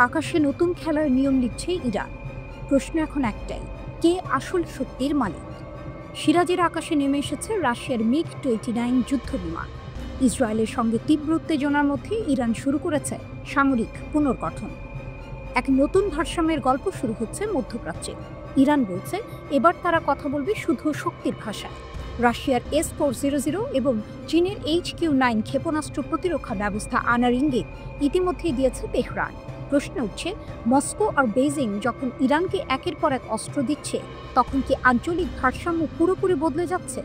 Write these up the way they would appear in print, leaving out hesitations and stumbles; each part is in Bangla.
আকাশে নতুন খেলার নিয়ম লিখছে ইরান। প্রশ্ন এখন একটাই, কে আসল শক্তির মালিক? সিরাজের আকাশে নেমে এসেছে রাশিয়ার মিগ-29 যুদ্ধ বিমান। ইসরায়েলের সঙ্গে তীব্র উত্তেজনার মধ্যে ইরান শুরু করেছে সামরিক পুনর্গঠন। এক নতুন ভারসাম্যের গল্প শুরু হচ্ছে মধ্যপ্রাচ্যে। ইরান বলছে এবার তারা কথা বলবে শুধু শক্তির ভাষায়। রাশিয়ার S-400 এবং চীনের HQ-9 ক্ষেপণাস্ত্র প্রতিরক্ষা ব্যবস্থা আনার ইঙ্গিত ইতিমধ্যেই দিয়েছে তেহরান। প্রশ্ন উঠছে, মস্কো আর বেইজিং যখন ইরানকে একের পর এক অস্ত্র দিচ্ছে, তখন কি আঞ্চলিক ভারসাম্য পুরোপুরি বদলে যাচ্ছে?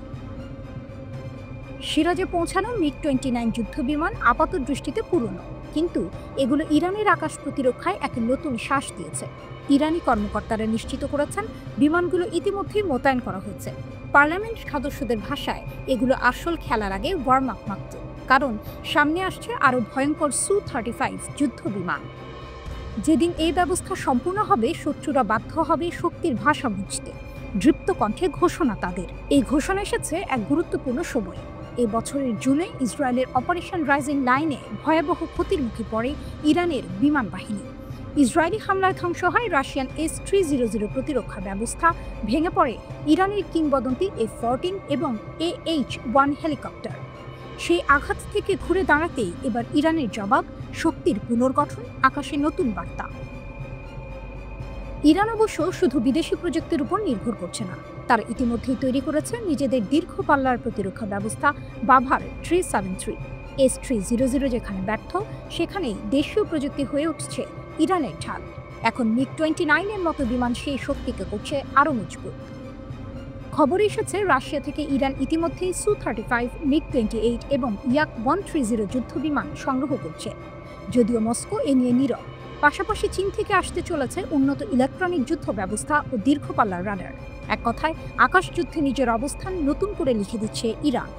সিরাজে পৌঁছানো মিগ-29 যুদ্ধ বিমান আপাত দৃষ্টিতে পুরনো, কিন্তু এগুলো ইরানের আকাশ প্রতিরক্ষায় এক নতুন শ্বাস দিয়েছে। ইরানি কর্মকর্তারা নিশ্চিত করেছেন বিমানগুলো ইতিমধ্যেই মোতায়েন করা হয়েছে। পার্লামেন্ট সদস্যদের ভাষায় এগুলো আসল খেলার আগে ওয়ার্ম আপ মাত্র, কারণ সামনে আসছে আরও ভয়ঙ্কর Su-35 যুদ্ধ বিমান। যেদিন এই ব্যবস্থা সম্পূর্ণ হবে, শত্রুরা বাধ্য হবে শক্তির ভাষা বুঝতে। দৃপ্ত কণ্ঠে ঘোষণা তাদের। এই ঘোষণা এসেছে এক গুরুত্বপূর্ণ সময়ে। এই বছরের জুনে ইসরায়েলের অপারেশন রাইজিং লাইনে ভয়াবহ ক্ষতির মুখে পড়ে ইরানের বিমান বাহিনী। ইসরায়েলি হামলায় ধ্বংস হয় রাশিয়ান S-300 প্রতিরক্ষা ব্যবস্থা, ভেঙে পড়ে ইরানের কিংবদন্তি F-14 এবং AH-1 হেলিকপ্টার। সেই আঘাত থেকে ঘুরে দাঁড়াতেই এবার ইরানের জবাব, শক্তির পুনর্গঠন, আকাশে নতুন বার্তা। ইরান অবশ্য শুধু বিদেশি প্রযুক্তির উপর নির্ভর করছে না। তারা ইতিমধ্যেই তৈরি করেছে নিজেদের দীর্ঘ পাল্লার প্রতিরক্ষা ব্যবস্থা বাভার 373। S-300 যেখানে ব্যর্থ, সেখানেই দেশীয় প্রযুক্তি হয়ে উঠছে ইরানের ঢাল। এখন মিগ-29 এর মতো বিমান সেই শক্তিকে করছে আরও মজবুত। খবর এসেছে রাশিয়া থেকে ইরান ইতিমধ্যেই Su-35, মিগ-28 এবং Yak-130 যুদ্ধ বিমান সংগ্রহ করছে, যদিও মস্কো এ নিয়ে নীরব। পাশাপাশি চীন থেকে আসতে চলেছে উন্নত ইলেকট্রনিক যুদ্ধ ব্যবস্থা ও দীর্ঘপাল্লার রাডার। এক কথায় আকাশ যুদ্ধে নিজের অবস্থান নতুন করে লিখে দিচ্ছে ইরান।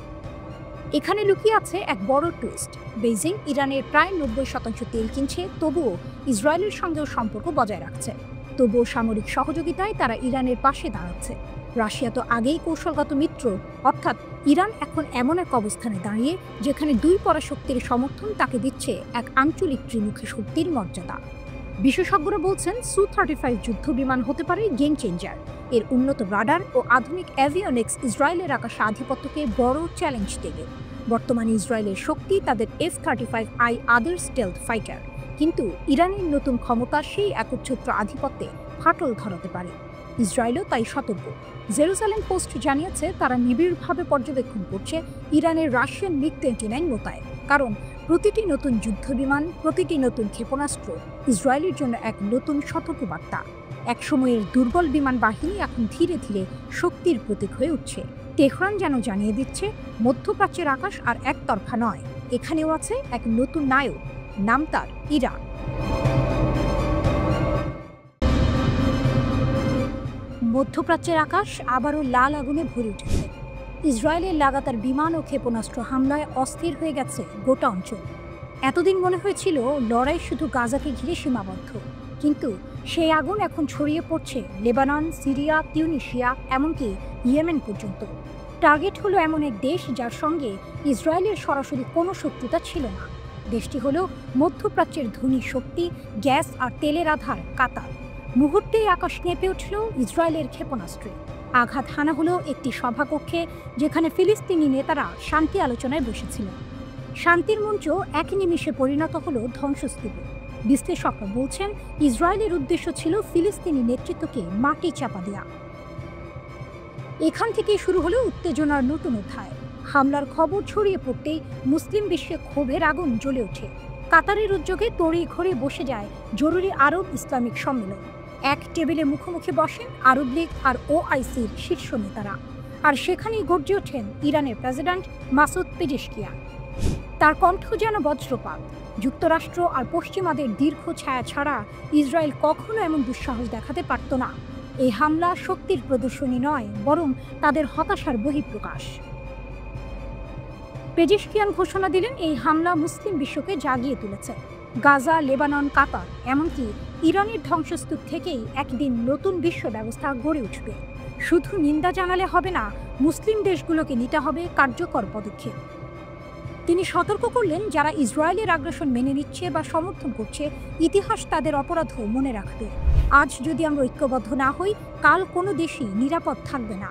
এখানে লুকিয়ে আছে এক বড় টুইস্ট। বেইজিং ইরানের প্রায় 90% তেল কিনছে, তবুও ইসরায়েলের সঙ্গেও সম্পর্ক বজায় রাখছে। তবুও সামরিক সহযোগিতায় তারা ইরানের পাশে দাঁড়াচ্ছে। রাশিয়া তো আগেই কৌশলগত মিত্র, অর্থাৎ ইরান এখন এমন এক অবস্থানে দাঁড়িয়ে যেখানে দুই পরাশক্তির সমর্থন তাকে দিচ্ছে এক আঞ্চলিক ত্রিমুখী শক্তির মর্যাদা। বিশেষজ্ঞরা বলছেন Su-35 যুদ্ধ বিমান হতে পারে গেম চেঞ্জার। এর উন্নত রাডার ও আধুনিক অ্যাভিওনিক্স ইসরায়েলের আকাশে আধিপত্যকে বড় চ্যালেঞ্জ দেবে। বর্তমানে ইসরায়েলের শক্তি তাদের F-35I আদার স্টেলথ ফাইটার, কিন্তু ইরানের নতুন ক্ষমতা সেই একচ্ছত্র আধিপত্যে ফাটল ধরাতে পারে। ইসরায়েলও তাই সতর্ক। জেরুজালেম পোস্ট জানিয়েছে তারা নিবিড়ভাবে পর্যবেক্ষণ করছে ইরানের রাশিয়ান মিগ-29 মোতায়েন, কারণ প্রতিটি নতুন যুদ্ধ বিমান, প্রতিটি নতুন ক্ষেপণাস্ত্র ইসরায়েলের জন্য এক নতুন সতর্কবার্তা। এক সময়ের দুর্বল বিমান বাহিনী এখন ধীরে ধীরে শক্তির প্রতীক হয়ে উঠছে। তেহরান যেন জানিয়ে দিচ্ছে মধ্যপ্রাচ্যের আকাশ আর একতরফা নয়, এখানেও আছে এক নতুন নায়ক, নাম তার ইরান। মধ্যপ্রাচ্যের আকাশ আবারও লাল আগুনে ভরে উঠেছে। ইসরায়েলের লাগাতার বিমান ও ক্ষেপণাস্ত্র হামলায় অস্থির হয়ে গেছে গোটা অঞ্চল। এতদিন মনে হয়েছিল লড়াই শুধু গাজাকে ঘিরে সীমাবদ্ধ, কিন্তু সেই আগুন এখন ছড়িয়ে পড়ছে লেবানন, সিরিয়া, তিউনিসিয়া, এমনকি ইয়েমেন পর্যন্ত। টার্গেট হলো এমন এক দেশ যার সঙ্গে ইসরায়েলের সরাসরি কোনো শত্রুতা ছিল না। দেশটি হলো মধ্যপ্রাচ্যের ধনী শক্তি, গ্যাস আর তেলের আধার কাতার। মুহূর্তেই আকাশ কেঁপে উঠল ইসরায়েলের ক্ষেপণাস্ত্রে। আঘাত হানা হলো একটি সভাকক্ষে, যেখানে ফিলিস্তিনি নেতারা শান্তি আলোচনায় বসেছিলেন। শান্তির মঞ্চ এক নিমিষে পরিণত হলো ধ্বংসস্তূপে। বিশ্লেষকরা বলছেন ইসরায়েলের উদ্দেশ্য ছিল ফিলিস্তিনি নেতৃত্বকে মাটি চাপা দেয়া। এখান থেকেই শুরু হলো উত্তেজনার নতুন অধ্যায়। হামলার খবর ছড়িয়ে পড়তেই মুসলিম বিশ্বে ক্ষোভের আগুন জ্বলে ওঠে। কাতারের উদ্যোগে তড়িঘড়ি বসে যায় জরুরি আরব ইসলামিক সম্মেলন। এক টেবিলে মুখোমুখি বসেন আরব লীগ আর OICর শীর্ষ নেতারা, আর সেখানেই গর্জে ওঠেন ইরানের প্রেসিডেন্ট মাসুদ পেজেশকিয়ান। তার কণ্ঠ যেন বজ্রপাত। যুক্তরাষ্ট্র আর পশ্চিমাদের দীর্ঘ ছায়া ছাড়া ইসরায়েল কখনো এমন দুঃসাহস দেখাতে পারত না। এই হামলা শক্তির প্রদর্শনী নয়, বরং তাদের হতাশার বহিঃপ্রকাশ। পেজেশকিয়ান ঘোষণা দিলেন এই হামলা মুসলিম বিশ্বকে জাগিয়ে তুলেছে। গাজা, লেবানন, কাতার, এমনকি ইরানের ধ্বংসস্তূপ থেকেই একদিন নতুন বিশ্ব ব্যবস্থা গড়ে উঠবে। শুধু নিন্দা জানালে হবে না, মুসলিম দেশগুলোকে নিতে হবে কার্যকর পদক্ষেপ। তিনি সতর্ক করলেন, যারা ইসরায়েলের আগ্রাসন মেনে নিচ্ছে বা সমর্থন করছে, ইতিহাস তাদের অপরাধও মনে রাখবে। আজ যদি আমরা ঐক্যবদ্ধ না হই, কাল কোনো দেশই নিরাপদ থাকবে না।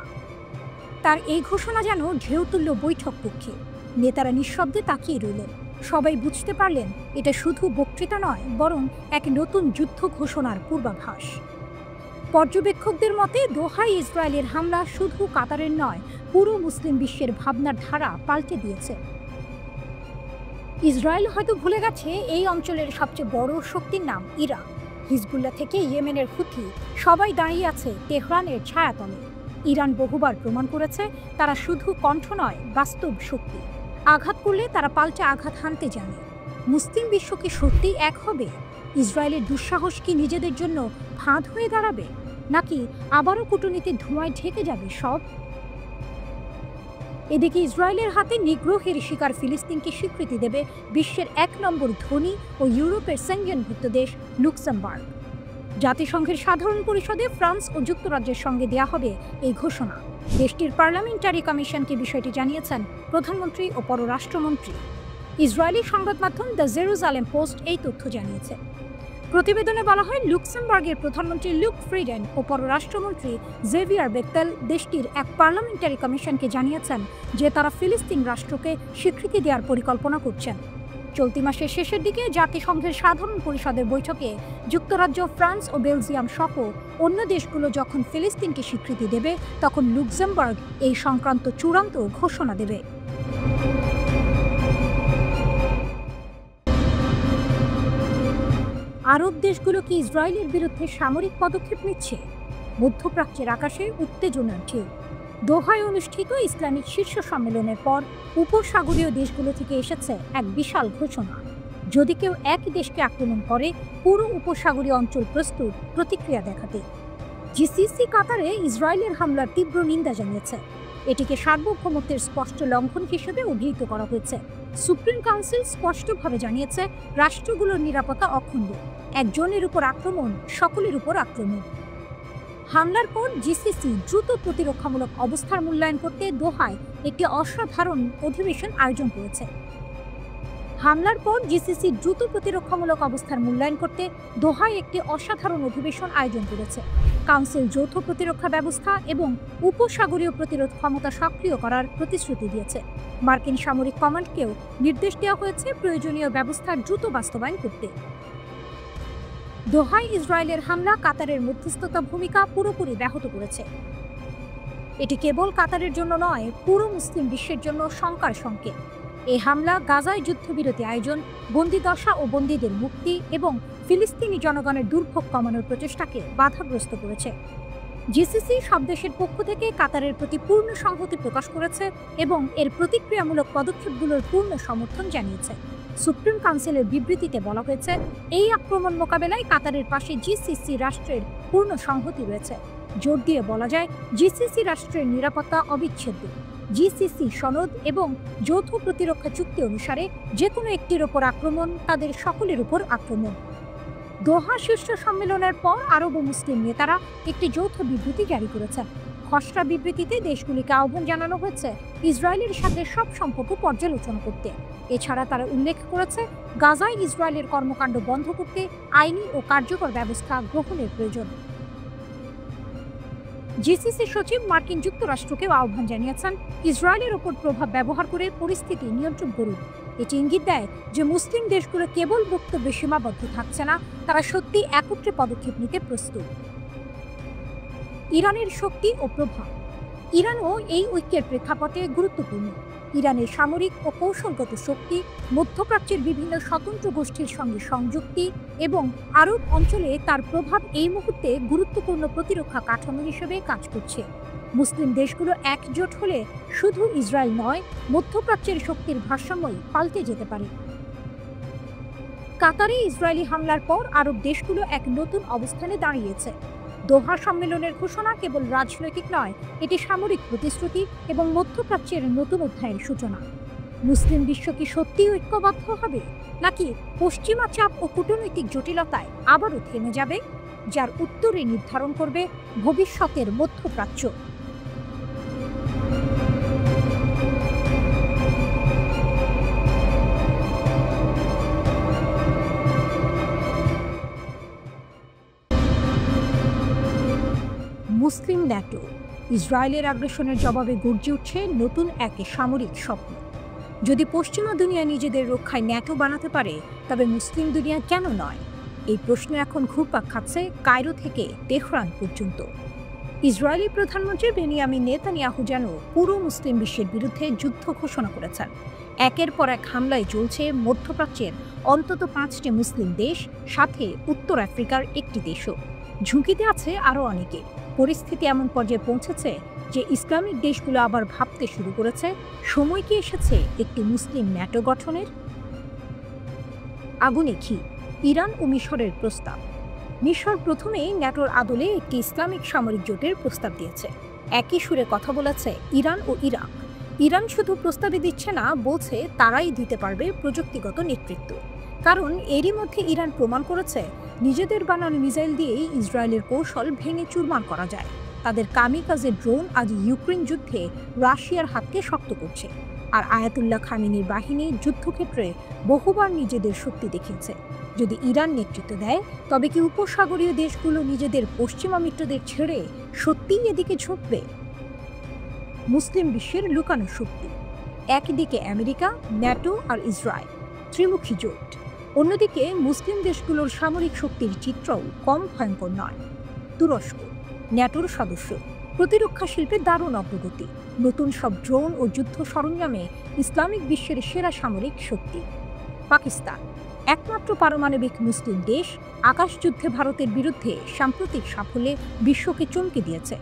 তার এই ঘোষণা যেন ঢেউতুল্য বৈঠক কক্ষে। নেতারা নিঃশব্দে তাকিয়ে রইলেন। সবাই বুঝতে পারলেন এটা শুধু বক্তৃতা নয়, বরং এক নতুন যুদ্ধ ঘোষণার পূর্বাভাস। পর্যবেক্ষকদের মতে দোহায় ইসরায়েলের হামলা শুধু কাতারের নয়, পুরো মুসলিম বিশ্বের ভাবনার ধারা পাল্টে দিয়েছে। ইসরায়েল হয়তো ভুলে গেছে এই অঞ্চলের সবচেয়ে বড় শক্তির নাম ইরান। হিজবুল্লাহ থেকে ইয়েমেনের হুথি, সবাই দাঁড়িয়ে আছে তেহরানের ছায়াতলে। ইরান বহুবার প্রমাণ করেছে তারা শুধু কণ্ঠ নয়, বাস্তব শক্তি। আঘাত করলে তারা পাল্টে আঘাত হানতে জানে। মুসলিম বিশ্ব কি সত্যি এক হবে? ইসরায়েলের দুঃসাহস কি নিজেদের জন্য ফাঁদ হয়ে দাঁড়াবে, নাকি আবারও কূটনীতির ধোঁয়ায় ঢেকে যাবে সব? এদিকে ইসরায়েলের হাতে নিগ্রহের শিকার ফিলিস্তিনকে স্বীকৃতি দেবে বিশ্বের ১ নম্বর ধনী ও ইউরোপের সেনজেনভুক্ত দেশ লুক্সেমবার্গ। জাতিসংঘের সাধারণ পরিষদে ফ্রান্স ও যুক্তরাজ্যের সঙ্গে দেয়া হবে এই ঘোষণা। দেশটির পার্লামেন্টারি কমিশনকে বিষয়টি জানিয়েছেন প্রধানমন্ত্রী ও পররাষ্ট্রমন্ত্রী। ইসরায়েলি সংবাদ মাধ্যম দ্য জেরুজালেম পোস্ট এই তথ্য জানিয়েছে। প্রতিবেদনে বলা হয়, লুক্সেমবার্গের প্রধানমন্ত্রী লুক ফ্রিডেন ও পররাষ্ট্রমন্ত্রী জেভিয়ার বেকতেল দেশটির এক পার্লামেন্টারি কমিশনকে জানিয়েছেন যে তারা ফিলিস্তিন রাষ্ট্রকে স্বীকৃতি দেওয়ার পরিকল্পনা করছেন। চলতি মাসের শেষের দিকে জাতিসংঘের সাধারণ পরিষদের বৈঠকে যুক্তরাজ্য, ফ্রান্স ও বেলজিয়াম সহ অন্য দেশগুলো যখন ফিলিস্তিনকে স্বীকৃতি দেবে, তখন লুক্সেমবার্গ এই সংক্রান্ত চূড়ান্ত ঘোষণা দেবে। আরব দেশগুলো কি ইসরায়েলের বিরুদ্ধে সামরিক পদক্ষেপ নিচ্ছে? মধ্যপ্রাচ্যের আকাশে উত্তেজনার ঢেউ। দোহায় অনুষ্ঠিত ইসলামিক শীর্ষ সম্মেলনের পর উপসাগরীয় দেশগুলো থেকে এসেছে এক বিশাল ঘোষণা। যদি কেউ এক দেশকে আক্রমণ করে, পুরো উপসাগরীয় অঞ্চল প্রস্তুত প্রতিক্রিয়া দেখাতে। জিসিসি কাতারে ইসরায়েলের হামলার তীব্র নিন্দা জানিয়েছে। এটিকে সার্বভৌমত্বের স্পষ্ট লঙ্ঘন হিসেবে অভিহিত করা হয়েছে। সুপ্রিম কাউন্সিল স্পষ্টভাবে জানিয়েছে, রাষ্ট্রগুলোর নিরাপত্তা অখণ্ড। একজনের উপর আক্রমণ সকলের উপর আক্রমণ। হামলার পর জিসিসি দ্রুত প্রতিরক্ষামূলক অবস্থার মূল্যায়ন করতে দোহায় একটি অসাধারণ অধিবেশন আয়োজন করেছে। হামলার পর জিসিসি দ্রুত প্রতিরক্ষামূলক অবস্থার মূল্যায়ন করতে দোহায় একটি অসাধারণ অধিবেশন আয়োজন করেছে। কাউন্সিল যৌথ প্রতিরক্ষা ব্যবস্থা এবং উপসাগরীয় প্রতিরোধ ক্ষমতা সক্রিয় করার প্রতিশ্রুতি দিয়েছে। মার্কিন সামরিক কমান্ডকেও নির্দেশ দেওয়া হয়েছে প্রয়োজনীয় ব্যবস্থার দ্রুত বাস্তবায়ন করতে। দোহায় ইসরায়েলের হামলা কাতারের মধ্যস্থতা ভূমিকা পুরোপুরি ব্যাহত করেছে। এটি কেবল কাতারের জন্য নয়, পুরো মুসলিম বিশ্বের জন্য শঙ্কার সংকেত। এই হামলা গাজায় যুদ্ধবিরতি আয়োজন, বন্দিদশা ও বন্দীদের মুক্তি এবং ফিলিস্তিনি জনগণের দুর্ভোগ কমানোর প্রচেষ্টাকে বাধাগ্রস্ত করেছে। জিসিসি সব দেশের পক্ষ থেকে কাতারের প্রতি পূর্ণ সংহতি প্রকাশ করেছে এবং এর প্রতিক্রিয়ামূলক পদক্ষেপগুলোর পূর্ণ সমর্থন জানিয়েছে। সুপ্রিম কাউন্সিলের বিবৃতিতে বলা হয়েছে, এই আক্রমণ মোকাবেলায় কাতারের পাশে জিসিসি রাষ্ট্রের পূর্ণ সংহতি রয়েছে। জোর দিয়ে বলা যায়, জিসিসি রাষ্ট্রের নিরাপত্তা অবিচ্ছেদ্য। জিসিসি সনদ এবং যৌথ প্রতিরক্ষা চুক্তি অনুসারে যে কোনো একটির ওপর আক্রমণ তাদের সকলের উপর আক্রমণ। দোহা শীর্ষ সম্মেলনের পর আরব ও মুসলিম নেতারা একটি যৌথ বিবৃতি জারি করেছেন। খসড়া বিবৃতিতে দেশগুলিকে আহ্বান জানানো হয়েছে ইসরায়েলের সাথে সব সম্পর্ক পর্যালোচনা করতে। এছাড়া তারা উল্লেখ করেছে, গাজায় ইসরায়েলের কর্মকাণ্ড বন্ধ করতে আইনি ও কার্যকর ব্যবস্থা গ্রহণের প্রয়োজন। জিসিসি সচিব মার্কিন যুক্তরাষ্ট্রকেও আহ্বান জানিয়েছেন, ইসরায়েলের ওপর প্রভাব ব্যবহার করে পরিস্থিতি নিয়ন্ত্রণ করুন। এটি ইঙ্গিত দেয় যে মুসলিম দেশগুলো কেবল বক্তব্যে সীমাবদ্ধ থাকছে না, তারা সত্যি একত্রে পদক্ষেপ নিতে প্রস্তুত। ইরানের শক্তি ও প্রভাব। ইরানও এই ঐক্যের প্রেক্ষাপটে গুরুত্বপূর্ণ। ইরানের সামরিক ও কৌশলগত শক্তি, মধ্যপ্রাচ্যের বিভিন্ন স্বতন্ত্র গোষ্ঠীর সঙ্গে সংযুক্তি এবং আরব অঞ্চলে তার প্রভাব এই মুহূর্তে গুরুত্বপূর্ণ প্রতিরক্ষা কাঠামো হিসেবে কাজ করছে। মুসলিম দেশগুলো একজোট হলে শুধু ইসরায়েল নয়, মধ্যপ্রাচ্যের শক্তির ভারসাম্যই পাল্টে যেতে পারে। কাতারে ইসরায়েলি হামলার পর আরব দেশগুলো এক নতুন অবস্থানে দাঁড়িয়েছে। দোহা সম্মেলনের ঘোষণা কেবল রাজনৈতিক নয়, এটি সামরিক প্রতিশ্রুতি এবং মধ্যপ্রাচ্যের নতুন অধ্যায়ের সূচনা। মুসলিম বিশ্ব কি সত্যিই ঐক্যবদ্ধ হবে, নাকি পশ্চিমা চাপ ও কূটনৈতিক জটিলতায় আবারও থেমে যাবে, যার উত্তরই নির্ধারণ করবে ভবিষ্যতের মধ্যপ্রাচ্য। মুসলিম ন্যাটো। ইসরায়েলের আগ্রাসনের জবাবে গর্জে উঠছে নতুন এক সামরিক স্বপ্ন। যদি পশ্চিমা দুনিয়া নিজেদের রক্ষায় ন্যাটো বানাতে পারে, তবে মুসলিম দুনিয়া কেন নয়? এই প্রশ্ন এখন ঘুরপাক খাচ্ছে কায়রো থেকে তেহরান পর্যন্ত। ইসরায়েলি প্রধানমন্ত্রী বেনিয়ামিন নেতানিয়াহু যেন পুরো মুসলিম বিশ্বের বিরুদ্ধে যুদ্ধ ঘোষণা করেছেন। একের পর এক হামলায় চলছে মধ্যপ্রাচ্যের অন্তত 5টি মুসলিম দেশ, সাথে উত্তর আফ্রিকার একটি দেশও। ঝুঁকিতে আছে আরও অনেকে। পরিস্থিতি এমন পর্যায়ে পৌঁছেছে যে ইসলামিক দেশগুলো আবার ভাবতে শুরু করেছে, সময় কি এসেছে একটি মুসলিম ন্যাটো গঠনের? আগুনে ঘি, ইরান ও মিশরের প্রস্তাব। মিশর প্রথমেই ন্যাটোর আদলে একটি ইসলামিক সামরিক জোটের প্রস্তাব দিয়েছে। একই সুরে কথা বলেছে ইরান ও ইরাক। ইরান শুধু প্রস্তাবে দিচ্ছে না, বলছে তারাই দিতে পারবে প্রযুক্তিগত নেতৃত্ব। কারণ এরই মধ্যে ইরান প্রমাণ করেছে নিজেদের বানানো মিসাইল দিয়েই ইসরায়েলের কৌশল ভেঙে চুরমার করা যায়। তাদের কামিকাজে ড্রোন আজ ইউক্রেন যুদ্ধে রাশিয়ার হাতকে শক্ত করছে। আর আয়াতুল্লাহ খামেনির বাহিনী যুদ্ধক্ষেত্রে বহুবার নিজেদের শক্তি দেখিয়েছে। যদি ইরান নেতৃত্ব দেয়, তবে কি উপসাগরীয় দেশগুলো নিজেদের পশ্চিমা মিত্রদের ছেড়ে সত্যিই এদিকে ঝুঁকবে? মুসলিম বিশ্বের লুকানো শক্তি। একদিকে আমেরিকা, ন্যাটো আর ইসরায়েল, ত্রিমুখী জোট। অন্যদিকে মুসলিম দেশগুলোর সামরিক শক্তির চিত্রও কম ভয়ঙ্কর নয়। তুরস্ক, ন্যাটোর সদস্য, প্রতিরক্ষা শিল্পে দারুণ অগ্রগতি, নতুন সব ড্রোন ও যুদ্ধ সরঞ্জামে ইসলামিক বিশ্বের সেরা সামরিক শক্তি। পাকিস্তান, একমাত্র পারমাণবিক মুসলিম দেশ, আকাশযুদ্ধে ভারতের বিরুদ্ধে সাম্প্রতিক সাফল্যে বিশ্বকে চমকে দিয়েছে।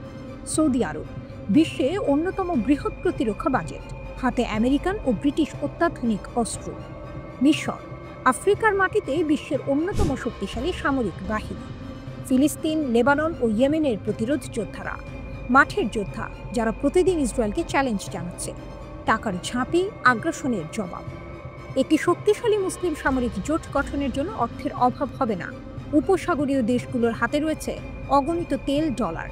সৌদি আরব, বিশ্বে অন্যতম বৃহৎ প্রতিরক্ষা বাজেট, হাতে আমেরিকান ও ব্রিটিশ অত্যাধুনিক অস্ত্র। মিশর, আফ্রিকার মাটিতে বিশ্বের অন্যতম শক্তিশালী সামরিক বাহিনী। ফিলিস্তিন, লেবানন ও ইয়েমেনের প্রতিরোধ যোদ্ধারা, মাঠের যোদ্ধা যারা প্রতিদিন ইসরায়েলকে চ্যালেঞ্জ জানাচ্ছে। টাকার ঝাঁপি, আগ্রাসনের জবাব। একটি শক্তিশালী মুসলিম সামরিক জোট গঠনের জন্য অর্থের অভাব হবে না। উপসাগরীয় দেশগুলোর হাতে রয়েছে অগণিত তেল, ডলার।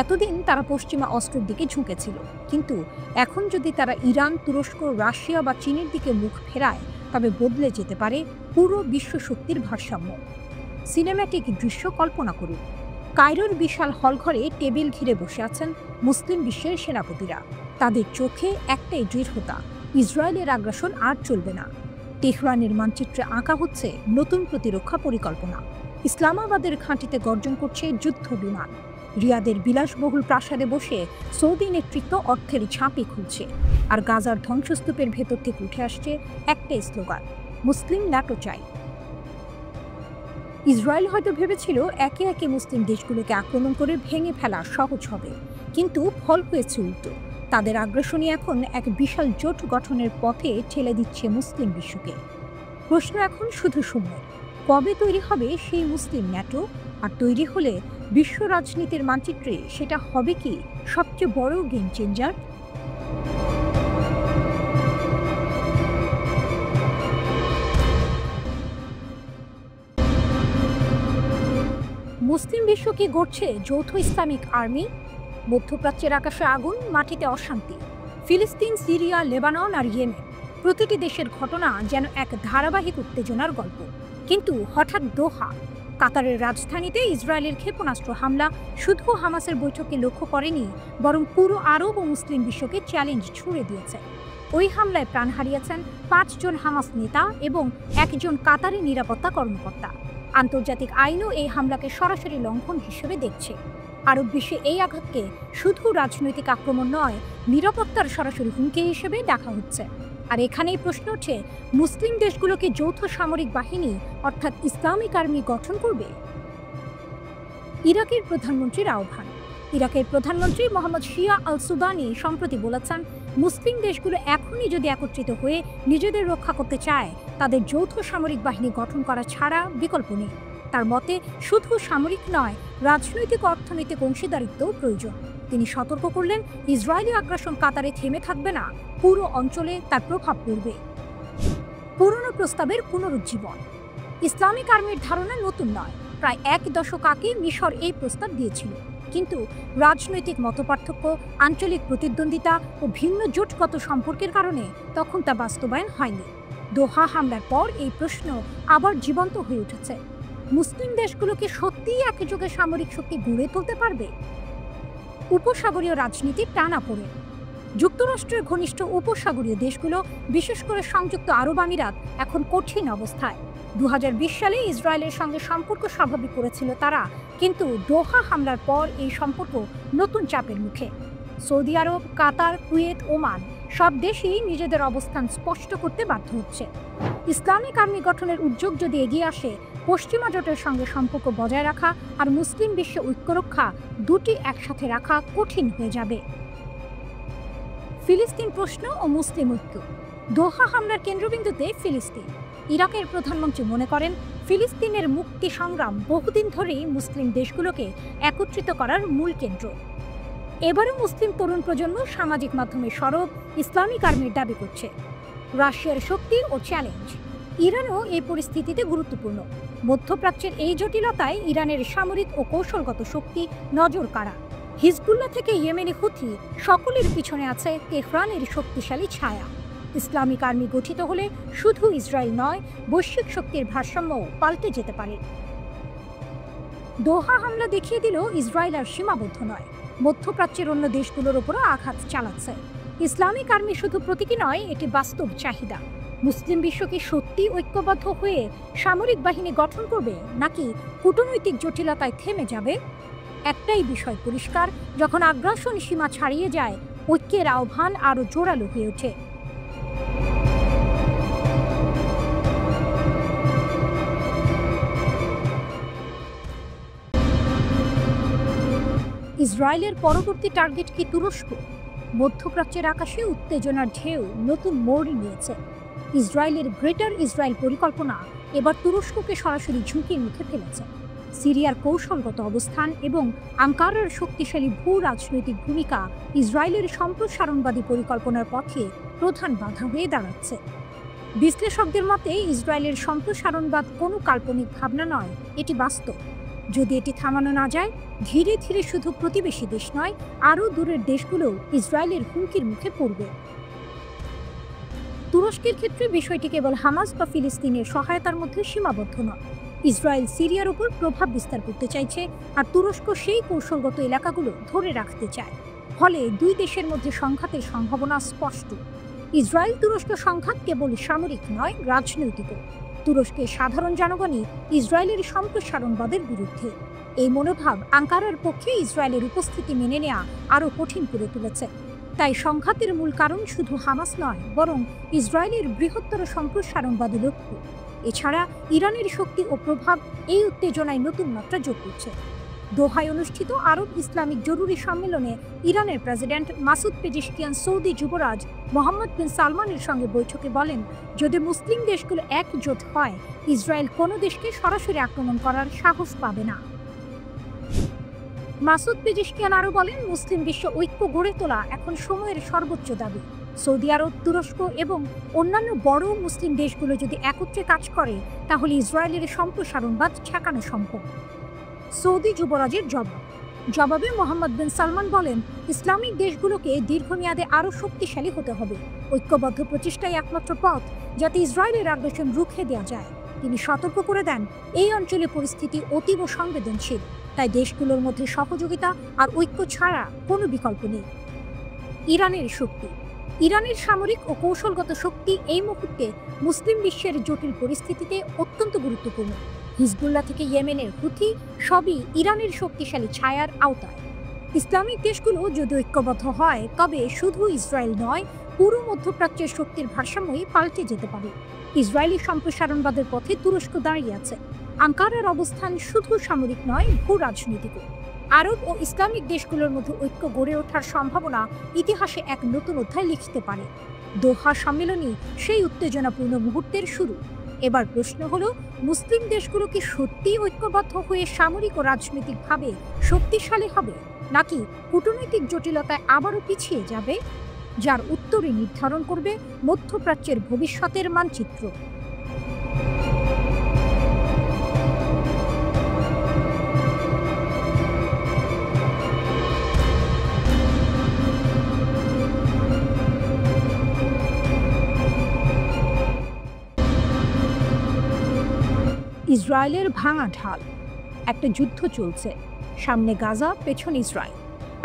এতদিন তারা পশ্চিমা অস্ত্রের দিকে ঝুঁকেছিল, কিন্তু এখন যদি তারা ইরান, তুরস্ক, রাশিয়া বা চীনের দিকে মুখ ফেরায়, তবে বদলে যেতে পারে পুরো বিশ্ব শক্তির ভারসাম্য। সিনেম্যাটিক দৃশ্য কল্পনা করুন। কায়রোর বিশাল হলঘরে টেবিল ঘিরে বসে আছেন মুসলিম বিশ্বের সেনাপতিরা। তাদের চোখে একটাই দৃঢ়তা, ইসরায়েলের আগ্রাসন আর চলবে না। তেহরানের মানচিত্রে আঁকা হচ্ছে নতুন প্রতিরক্ষা পরিকল্পনা। ইসলামাবাদের ঘাঁটিতে গর্জন করছে যুদ্ধ বিমান। রিয়াদের বিলাসবহুল প্রাসাদে বসে সৌদি নেতৃত্ব অর্থের ঝাঁপি খুলছে। আর গাজার ধ্বংসস্তূপের ভেতর থেকে উঠে আসছে একটাই স্লোগান, মুসলিম ন্যাটো চাই। ইসরায়েল হয়তো ভেবেছিল একে একে মুসলিম দেশগুলোকে আক্রমণ করে ভেঙে ফেলা সহজ হবে, কিন্তু ফল হয়েছে উল্টো। তাদের আগ্রাসনই এখন এক বিশাল জোট গঠনের পথে ঠেলে দিচ্ছে মুসলিম বিশ্বকে। প্রশ্ন এখন শুধু সময়, কবে তৈরি হবে সেই মুসলিম ন্যাটো? আর তৈরি হলে বিশ্ব রাজনীতির মানচিত্রে সেটা হবে কি সবচেয়ে বড় গেম চেঞ্জার? মুসলিম বিশ্ব কি গড়ছে যৌথ ইসলামিক আর্মি? মধ্যপ্রাচ্যের আকাশে আগুন, মাটিতে অশান্তি। ফিলিস্তিন, সিরিয়া, লেবানন আর ইয়েমেন, প্রতিটি দেশের ঘটনা যেন এক ধারাবাহিক উত্তেজনার গল্প। কিন্তু হঠাৎ দোহা, কাতারের রাজধানীতে ইসরায়েলের ক্ষেপণাস্ত্র হামলা শুধু হামাসের বৈঠকে লক্ষ্য করেনি, বরং পুরো আরব ও মুসলিম বিশ্বকে চ্যালেঞ্জ ছুড়ে দিয়েছে। ওই হামলায় প্রাণ হারিয়েছেন 5 জন হামাস নেতা এবং 1 জন কাতারি নিরাপত্তা কর্মকর্তা। আন্তর্জাতিক আইনও এই হামলাকে সরাসরি লঙ্ঘন হিসেবে দেখছে। আরব বিশ্বে এই আঘাতকে শুধু রাজনৈতিক আক্রমণ নয়, নিরাপত্তার সরাসরি হুমকি হিসেবে দেখা হচ্ছে। আর এখানেই প্রশ্ন ওঠে, মুসলিম দেশগুলোকে যৌথ সামরিক বাহিনী অর্থাৎ ইসলামিক আর্মি গঠন করবে? ইরাকের প্রধানমন্ত্রীর আহ্বান। ইরাকের প্রধানমন্ত্রী মোহাম্মদ শিয়া আল সুদানি সম্প্রতি বলেছেন, মুসলিম দেশগুলো এখনই যদি একত্রিত হয়ে নিজেদের রক্ষা করতে চায়, তাদের যৌথ সামরিক বাহিনী গঠন করা ছাড়া বিকল্প নেই। তার মতে শুধু সামরিক নয়, রাজনৈতিক অর্থনৈতিক অংশীদারিত্বও প্রয়োজন। তিনি সতর্ক করলেন, ইসরায়েলি আগ্রাসন কাতারে থেমে থাকবে না, পুরো অঞ্চলে তার প্রভাব পড়বে। পুরনো প্রস্তাবের পুনরুজ্জীবন। ইসলামিক আর্মির ধারণা নতুন নয়। প্রায় 1 দশক আগে মিশর এই প্রস্তাব দিয়েছিল, কিন্তু রাজনৈতিক মতপার্থক্য, আঞ্চলিক প্রতিদ্বন্দ্বিতা ও ভিন্ন জোটগত সম্পর্কের কারণে তখন তা বাস্তবায়ন হয়নি। দোহা হামলার পর এই প্রশ্ন আবার জীবন্ত হয়ে উঠেছে, মুসলিম দেশগুলোকে সত্যিই একযোগে সামরিক শক্তি গড়ে তুলতে পারবে? উপসাগরীয় রাজনীতির টানাপোড়েন। যুক্তরাষ্ট্রের ঘনিষ্ঠ উপসাগরীয় দেশগুলো, বিশেষ করে সংযুক্ত আরব আমিরাত, এখন কঠিন অবস্থায়। 2020 সালে ইসরায়েলের সঙ্গে সম্পর্ক স্বাভাবিক করেছিল তারা, কিন্তু দোহা হামলার পর এই সম্পর্ক নতুন চাপের মুখে। সৌদি আরব, কাতার, কুয়েত, ওমান সব দেশই নিজেদের অবস্থান স্পষ্ট করতে বাধ্য হচ্ছে। ইসলামিক আর্মি গঠনের উদ্যোগ যদি এগিয়ে আসে, পশ্চিমা জোটের সঙ্গে সম্পর্ক বজায় রাখা আর মুসলিম বিশ্বে ঐক্য রক্ষা দুটি একসাথে রাখা কঠিন হয়ে যাবে। ফিলিস্তিন প্রশ্ন ও মুসলিম ঐক্য। দোহা হামলার কেন্দ্রবিন্দুতে ফিলিস্তিন। ইরাকের প্রধানমন্ত্রী মনে করেন, ফিলিস্তিনের মুক্তি সংগ্রাম বহুদিন ধরেই মুসলিম দেশগুলোকে একত্রিত করার মূল কেন্দ্র। এবারও মুসলিম তরুণ প্রজন্ম সামাজিক মাধ্যমে সরব ইসলামিক আর্মির দাবি করছে। রাশিয়ার শক্তি ও চ্যালেঞ্জ। ইরানও এই পরিস্থিতিতে গুরুত্বপূর্ণ। মধ্যপ্রাচ্যের এই জটিলতায় ইরানের সামরিক ও কৌশলগত শক্তি নজর কাড়া। হিজবুল্লাহ থেকে ইয়েমেনি হুথি, সকলের পিছনে আছে তেহরানের শক্তিশালী ছায়া। ইসলামিক আর্মি গঠিত হলে শুধু ইসরায়েল নয়, বৈশ্বিক শক্তির ভারসাম্যও পাল্টে যেতে পারে। দোহা হামলা দেখিয়ে দিল ইসরায়েল আর সীমাবদ্ধ নয়, মধ্যপ্রাচ্যের অন্য দেশগুলোর উপরও আঘাত চালাচ্ছে। ইসলামিক আর্মি শুধু প্রতীকী নয়, এটি বাস্তব চাহিদা। মুসলিম বিশ্ব কি সত্যি ঐক্যবদ্ধ হয়ে সামরিক বাহিনী গঠন করবে, নাকি কূটনৈতিক জটিলতায় থেমে যাবে? একটাই বিষয় পরিষ্কার, যখন আগ্রাসন সীমা ছাড়িয়ে যায়, ঐক্যের আহ্বান আরও জোরালো হয়ে ওঠে। ইসরায়েলের পরবর্তী টার্গেট কি তুরস্ক? মধ্যপ্রাচ্যের আকাশে উত্তেজনার ঢেউ নতুন মোড় নিয়েছে। ইসরায়েলের গ্রেটার ইসরায়েল পরিকল্পনা এবার তুরস্ককে সরাসরি ঝুঁকির মুখে ফেলেছে। সিরিয়ার কৌশলগত অবস্থান এবং আঙ্কারার শক্তিশালী ভূ রাজনৈতিক ভূমিকা ইসরায়েলের সম্প্রসারণবাদী পরিকল্পনার পথে প্রধান বাধা হয়ে দাঁড়াচ্ছে। বিশ্লেষকদের মতে, ইসরায়েলের সম্প্রসারণবাদ কোনো কাল্পনিক ভাবনা নয়, এটি বাস্তব। যদি এটি থামানো না যায়, ধীরে ধীরে শুধু প্রতিবেশী দেশ নয়, আরও দূরের দেশগুলোও ইসরায়েলের হুমকির মুখে পড়বে। তুরস্কের ক্ষেত্রে বিষয়টি কেবল হামাস বা ফিলিস্তিনের সহায়তার মধ্যে সীমাবদ্ধ নয়। ইসরায়েল সিরিয়ার উপর প্রভাব বিস্তার করতে চাইছে, আর তুরস্ক সেই কৌশলগত এলাকাগুলো ধরে রাখতে চায়। ফলে দুই দেশের মধ্যে সংঘাতের সম্ভাবনা স্পষ্ট। ইসরায়েল তুরস্ক সংঘাত কেবল সামরিক নয়, রাজনৈতিকও। তুরস্কের সাধারণ জনগণই ইসরায়েলের সম্প্রসারণবাদের বিরুদ্ধে। এই মনোভাব আঙ্কারার পক্ষে ইসরায়েলের উপস্থিতি মেনে নেওয়া আরও কঠিন করে তুলেছে। তাই সংঘাতের মূল কারণ শুধু হামাস নয়, বরং ইসরায়েলের বৃহত্তর সম্প্রসারণবাদী লক্ষ্য। এছাড়া ইরানের শক্তি ও প্রভাব এই উত্তেজনায় নতুন মাত্রা যোগ করছে। দোহায় অনুষ্ঠিত আরব ইসলামিক জরুরি সম্মেলনে ইরানের প্রেসিডেন্ট মাসুদ পেজিশকিয়ান সৌদি যুবরাজ মোহাম্মদ বিন সালমানের সঙ্গে বৈঠকে বলেন, যদি মুসলিম দেশগুলো একজোট হয়, ইসরায়েল কোনো দেশকে সরাসরি আক্রমণ করার সাহস পাবে না। মাসুদ পেজিশকিয়ান আরও বলেন, মুসলিম বিশ্ব ঐক্য গড়ে তোলা এখন সময়ের সর্বোচ্চ দাবি। সৌদি আরব, তুরস্ক এবং অন্যান্য বড় মুসলিম দেশগুলো যদি একত্রে কাজ করে, তাহলে ইসরায়েলের সম্প্রসারণবাদ ঠেকানো সম্ভব। সৌদি যুবরাজের জবাবে মোহাম্মদ বিন সালমান বলেন, ইসলামিক দেশগুলোকে দীর্ঘমেয়াদে আরও শক্তিশালী হতে হবে। ঐক্যবদ্ধ প্রচেষ্টাই একমাত্র পথ, যাতে ইসরায়েলের আগ্রাসন রুখে দেওয়া যায়। তিনি সতর্ক করে দেন, এই অঞ্চলে পরিস্থিতি অতীব সংবেদনশীল, তাই দেশগুলোর মধ্যে সহযোগিতা আর ঐক্য ছাড়া কোনো বিকল্প নেই। ইরানের শক্তি। ইরানের সামরিক ও কৌশলগত শক্তি এই মুহূর্তে মুসলিম বিশ্বের জটিল পরিস্থিতিতে অত্যন্ত গুরুত্বপূর্ণ। হিজবুল্লাহ থেকে ইয়েমেনের হুথি সবই ইরানের শক্তিশালী ছায়ার আওতায়। ইসলামিক দেশগুলো যদি ঐক্যবদ্ধ হয়, তবে শুধু ইসরায়েল নয়, পুরো মধ্যপ্রাচ্যের শক্তির ভারসাম্যই পাল্টে যেতে পারে। ইসরায়েলি সম্প্রসারণবাদের পথে তুরস্ক দাঁড়িয়ে আছে। আঙ্কারার অবস্থান শুধু সামরিক নয়, ভূ রাজনীতিকও। আরব ও ইসলামিক দেশগুলোর মধ্যে ঐক্য গড়ে ওঠার সম্ভাবনা ইতিহাসে এক নতুন অধ্যায় লিখতে পারে। দোহা সম্মেলনই সেই উত্তেজনাপূর্ণ মুহূর্তের শুরু। এবার প্রশ্ন হলো, মুসলিম দেশগুলো কি সত্যি ঐক্যবদ্ধ হয়ে সামরিক ও রাজনৈতিকভাবে শক্তিশালী হবে, নাকি কূটনৈতিক জটিলতায় আবারও পিছিয়ে যাবে? যার উত্তরই নির্ধারণ করবে মধ্যপ্রাচ্যের ভবিষ্যতের মানচিত্র। ইসরায়েলের ভাঙা ঢাল। একটা যুদ্ধ চলছে, সামনে গাজা, পেছনে ইসরায়েল।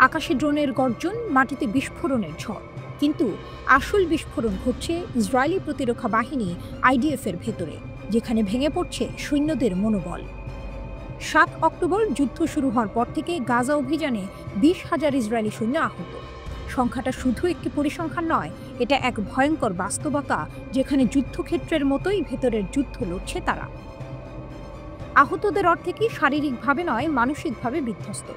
আকাশে ড্রোনের গর্জন, মাটিতে বিস্ফোরণের ঝড়। কিন্তু আসল বিস্ফোরণ ঘটছে ইসরায়েলি প্রতিরক্ষা বাহিনী আইডিএফের ভেতরে, যেখানে ভেঙে পড়ছে সৈন্যদের মনোবল। ৭ অক্টোবর যুদ্ধ শুরু হওয়ার পর থেকে গাজা অভিযানে ২০,০০০ ইসরায়েলি সৈন্য আহত। সংখ্যাটা শুধু একটি পরিসংখ্যান নয়, এটা এক ভয়ঙ্কর বাস্তবতা, যেখানে যুদ্ধক্ষেত্রের মতোই ভেতরের যুদ্ধ লড়ছে তারা। আহতদের অর্ধেকই শারীরিকভাবে নয়, মানসিকভাবে বিধ্বস্ত।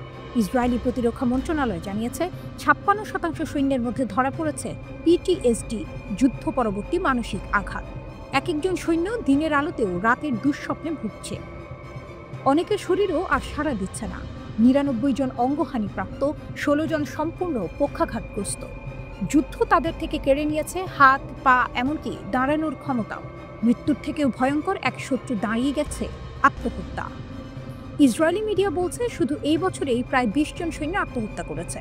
ইসরায়েলি প্রতিরক্ষা মন্ত্রণালয় জানিয়েছে ৫৬% সৈন্যের মধ্যে ধরা পড়েছে পিটিএসডি, যুদ্ধ পরবর্তী মানসিক আঘাত। একজন সৈন্য দিনের আলোতেও রাতের দুঃস্বপ্নে ভুগছে। অনেকের শরীরও আর সাড়া দিচ্ছে না। ৯৯ জন অঙ্গহানিপ্রাপ্ত, ১৬ জন সম্পূর্ণ পক্ষাঘাতগ্রস্ত। যুদ্ধ তাদের থেকে কেড়ে নিয়েছে হাত, পা, এমনকি দাঁড়ানোর ক্ষমতাও। মৃত্যুর থেকেও ভয়ঙ্কর এক শত্রু দাঁড়িয়ে গেছে, আত্মহত্যা। ইসরায়েলি মিডিয়া বলছে শুধু এই বছরেই প্রায় ২০ জন সৈন্য আত্মহত্যা করেছে।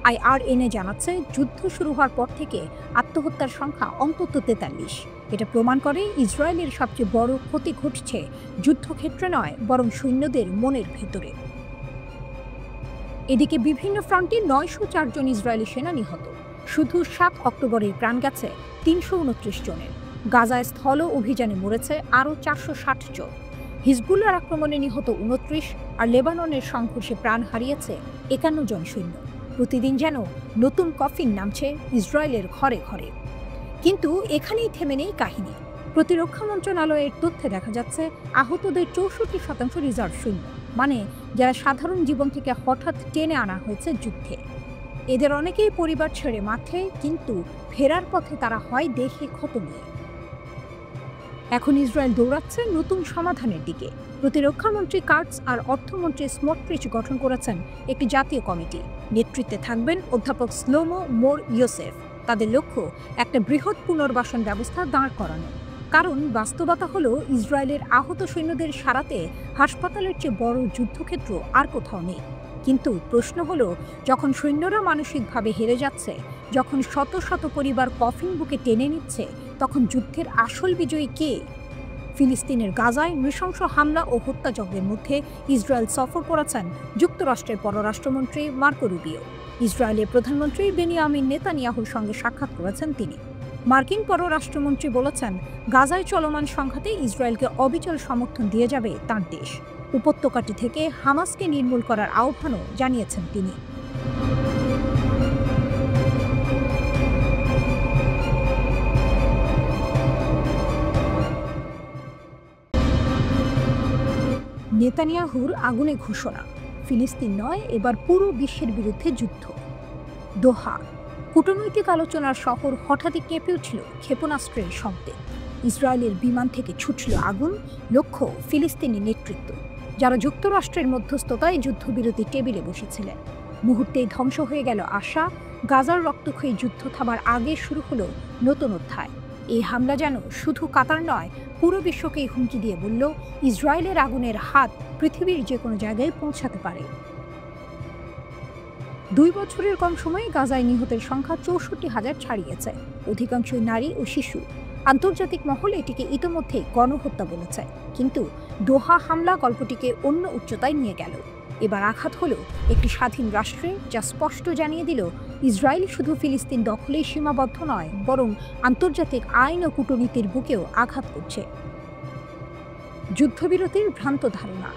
আইআরএনএ জানাচ্ছে যুদ্ধ শুরু হওয়ার পর থেকে আত্মহত্যার সংখ্যা অন্তত ৪৩। এটা প্রমাণ করে ইসরায়েলের সবচেয়ে বড় ক্ষতি ঘটছে যুদ্ধক্ষেত্রে নয়, বরং সৈন্যদের মনের ভেতরে। এদিকে বিভিন্ন ফ্রন্টে ৯০৪ জন ইসরায়েলি সেনা নিহত। শুধু ৭ অক্টোবরেই প্রাণ গেছে ৩২৯ জনের। গাজায় স্থল অভিযানে মরেছে আরও ৪৬০ জন। হিজবুল্লাহর আক্রমণে নিহত ২৯ আর লেবাননের সংঘর্ষে প্রাণ হারিয়েছে ৫১ জন সৈন্য। প্রতিদিন যেন নতুন কফিন নামছে ইসরায়েলের ঘরে ঘরে। কিন্তু এখানেই থেমে নেই কাহিনী। প্রতিরক্ষা মন্ত্রণালয়ের তথ্যে দেখা যাচ্ছে আহতদের ৬৪% রিজার্ভ সৈন্য, মানে যারা সাধারণ জীবন থেকে হঠাৎ টেনে আনা হয়েছে যুদ্ধে। এদের অনেকেই পরিবার ছেড়ে মাঠে, কিন্তু ফেরার পথে তারা হয় দেহে ক্ষত নিয়ে। এখন ইসরায়েল দৌড়াচ্ছে নতুন সমাধানের দিকে। প্রতিরক্ষামন্ত্রী কার্টস আর অর্থমন্ত্রী স্মোট্রিচ গঠন করেছেন একটি জাতীয় কমিটি। নেতৃত্বে থাকবেন অধ্যাপক শ্লোমো মোর ইয়োসেফ। তাদের লক্ষ্য একটা বৃহৎ পুনর্বাসন ব্যবস্থা দাঁড় করানো। কারণ বাস্তবতা হলো ইসরায়েলের আহত সৈন্যদের সারাতে হাসপাতালের চেয়ে বড় যুদ্ধক্ষেত্র আর কোথাও নেই। কিন্তু প্রশ্ন হলো, যখন সৈন্যরা মানসিকভাবে হেরে যাচ্ছে, যখন শত শত পরিবার কফিন বুকে টেনে নিচ্ছে, তখন যুদ্ধের আসল বিজয়ী কে? ফিলিস্তিনের গাজায় নৃশংস হামলা ও হত্যাযজ্ঞের মধ্যে ইসরায়েল সফর করেছেন যুক্তরাষ্ট্রের পররাষ্ট্রমন্ত্রী মার্কো রুবিও। ইসরায়েলের প্রধানমন্ত্রী বেনিয়ামিন নেতানিয়াহুর সঙ্গে সাক্ষাৎ করেছেন তিনি। মার্কিন পররাষ্ট্রমন্ত্রী বলেছেন, গাজায় চলমান সংঘাতে ইসরায়েলকে অবিচল সমর্থন দিয়ে যাবে তাঁর দেশ। উপত্যকাটি থেকে হামাসকে নির্মূল করার আহ্বানও জানিয়েছেন তিনি। নেতানিয়াহুর আগুনে ঘোষণা, ফিলিস্তিন নয়, এবার পুরো বিশ্বের বিরুদ্ধে যুদ্ধ। দোহা, কূটনৈতিক আলোচনার শহর হঠাৎই কেঁপে উঠল ক্ষেপণাস্ত্রের শব্দে। ইসরায়েলের বিমান থেকে ছুটল আগুন, লক্ষ্য ফিলিস্তিনি নেতৃত্ব, যারা যুক্তরাষ্ট্রের মধ্যস্থতায় যুদ্ধবিরতি টেবিলে বসেছিলেন। মুহূর্তেই ধ্বংস হয়ে গেল আশা। গাজার রক্তক্ষয়ী যুদ্ধ থামার আগে শুরু হলো নতুন অধ্যায়। এই হামলা যেন শুধু কাতার নয়, পুরো বিশ্বকেই হুমকি দিয়ে বলল, ইসরায়েলের আগুনের হাত পৃথিবীর যে কোনো জায়গায় পৌঁছাতে পারে। ২ বছরের কম সময়ে গাজায় নিহতের সংখ্যা ৬৪,০০০ ছাড়িয়েছে, অধিকাংশই নারী ও শিশু। আন্তর্জাতিক মহল এটিকে ইতোমধ্যেই গণহত্যা বলেছে। কিন্তু দোহা হামলা গল্পটিকে অন্য উচ্চতায় নিয়ে গেল। এবার আঘাত হলো একটি স্বাধীন রাষ্ট্রে, যা স্পষ্ট জানিয়ে দিল, ইসরায়েল শুধু ফিলিস্তিন দখলেই সীমাবদ্ধ নয়, বরং আন্তর্জাতিক আইন ও কূটনীতির বুকেও আঘাত করছে। যুদ্ধবিরতির ভ্রান্ত ধারণা,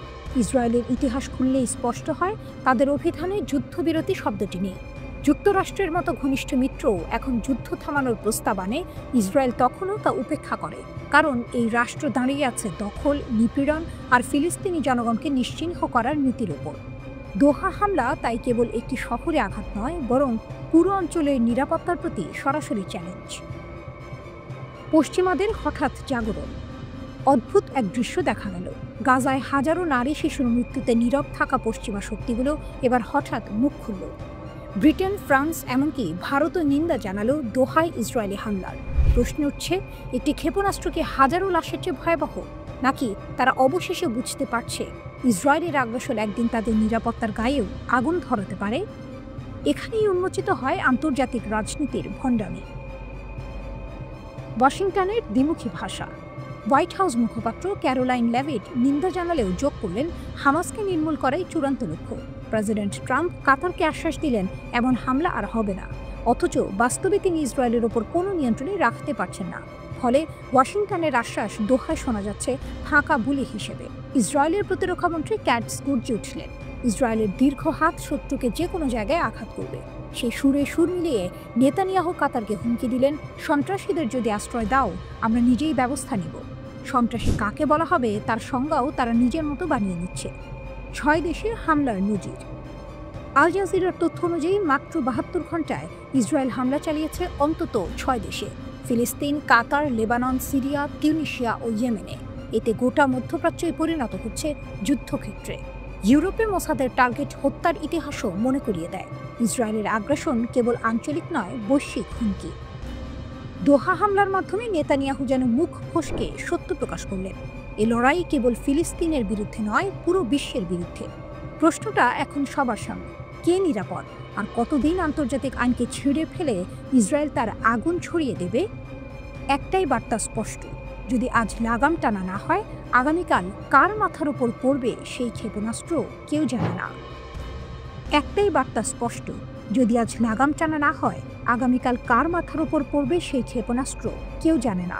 ইসরায়েলের ইতিহাস খুললেই স্পষ্ট হয়, তাদের অভিধানে যুদ্ধবিরতি শব্দটি নেই। যুক্তরাষ্ট্রের মতো ঘনিষ্ঠ মিত্রও এখন যুদ্ধ থামানোর প্রস্তাব আনে, ইসরায়েল তখনও তা উপেক্ষা করে। কারণ এই রাষ্ট্র দাঁড়িয়ে আছে দখল, নিপীড়ন আর ফিলিস্তিনি জনগণকে নিশ্চিহ্ন করার নীতির ওপর। দোহা হামলা তাই কেবল একটি শহরে আঘাত নয়, বরং পুরো অঞ্চলের নিরাপত্তার প্রতি সরাসরি চ্যালেঞ্জ। পশ্চিমাদের হঠাৎ জাগরণ, অদ্ভুত এক দৃশ্য দেখা গেল। গাজায় হাজারো নারী শিশুর মৃত্যুতে নীরব থাকা পশ্চিমা শক্তিগুলো এবার হঠাৎ মুখ খুলল। ব্রিটেন, ফ্রান্স, এমনকি ভারতও নিন্দা জানালো দোহায় ইসরায়েলি হামলার। প্রশ্ন উঠছে, একটি ক্ষেপণাস্ত্র কি হাজারো লাশের চেয়ে ভয়াবহ, নাকি তারা অবশেষে বুঝতে পারছে ইসরায়েলের আগ্রাসন একদিন তাদের নিরাপত্তার গায়েও আগুন ধরাতে পারে? এখানেই উন্মোচিত হয় আন্তর্জাতিক রাজনীতির ভণ্ডামি। ওয়াশিংটনের দ্বিমুখী ভাষা, হোয়াইট হাউস মুখপাত্র ক্যারোলাইন লেভিট নিন্দা জানালেও যোগ করলেন, হামাসকে নির্মূল করাই চূড়ান্ত লক্ষ্য। প্রেসিডেন্ট ট্রাম্প কাতারকে আশ্বাস দিলেন এমন হামলা আর হবে না, অথচ বাস্তবে তিনি ইসরায়েলের ওপর কোনো নিয়ন্ত্রণই রাখতে পারছেন না। ফলে ওয়াশিংটনের আশ্বাস দোহায় শোনা যাচ্ছে ফাঁকা বুলি হিসেবে। ইসরায়েলের প্রতিরক্ষামন্ত্রী ক্যাটস গর্জে উঠলেন, ইসরায়েলের দীর্ঘ হাত শত্রুকে যে কোনো জায়গায় আঘাত করবে। সেই সুরে সুর মিলিয়ে নেতানিয়াহু কাতারকে হুমকি দিলেন, সন্ত্রাসীদের যদি আশ্রয় দাও, আমরা নিজেই ব্যবস্থা নিব। সন্ত্রাসী কাকে বলা হবে তার সংজ্ঞাও তারা নিজের মতো বানিয়ে নিচ্ছে। 6 দেশে হামলার নজির। আল জাজিরার তথ্য অনুযায়ী মাত্র 72 ঘন্টায় ইসরায়েল হামলা চালিয়েছে অন্তত 6 দেশে: ফিলিস্তিন, কাতার, লেবানন, সিরিয়া, তিউনিসিয়া ও ইয়েমেনে। এতে গোটা মধ্যপ্রাচ্যই পরিণত হচ্ছে যুদ্ধক্ষেত্রে। ইউরোপে মোসাদের টার্গেট হত্যার ইতিহাসও মনে করিয়ে দেয় ইসরায়েলের আগ্রাসন কেবল আঞ্চলিক নয়, বৈশ্বিক হুমকি। দোহা হামলার মাধ্যমে নেতানিয়াহু যেন মুখ ফসকে সত্য প্রকাশ করলেন, এ লড়াই কেবল ফিলিস্তিনের বিরুদ্ধে নয়, পুরো বিশ্বের বিরুদ্ধে। প্রশ্নটা এখন সবার সামনে, কে নিরাপদ আর কতদিন আন্তর্জাতিক আইনকে ছিঁড়ে ফেলে ইসরায়েল তার আগুন ছড়িয়ে দেবে? একটাই বার্তা স্পষ্ট, যদি আজ লাগাম টানা না হয়, আগামীকাল কার মাথার ওপর পড়বে সেই ক্ষেপণাস্ত্র কেউ জানে না। একটাই বার্তা স্পষ্ট, যদি আজ লাগাম টানা না হয়, আগামীকাল কার মাথার ওপর পড়বে সেই ক্ষেপণাস্ত্র কেউ জানে না।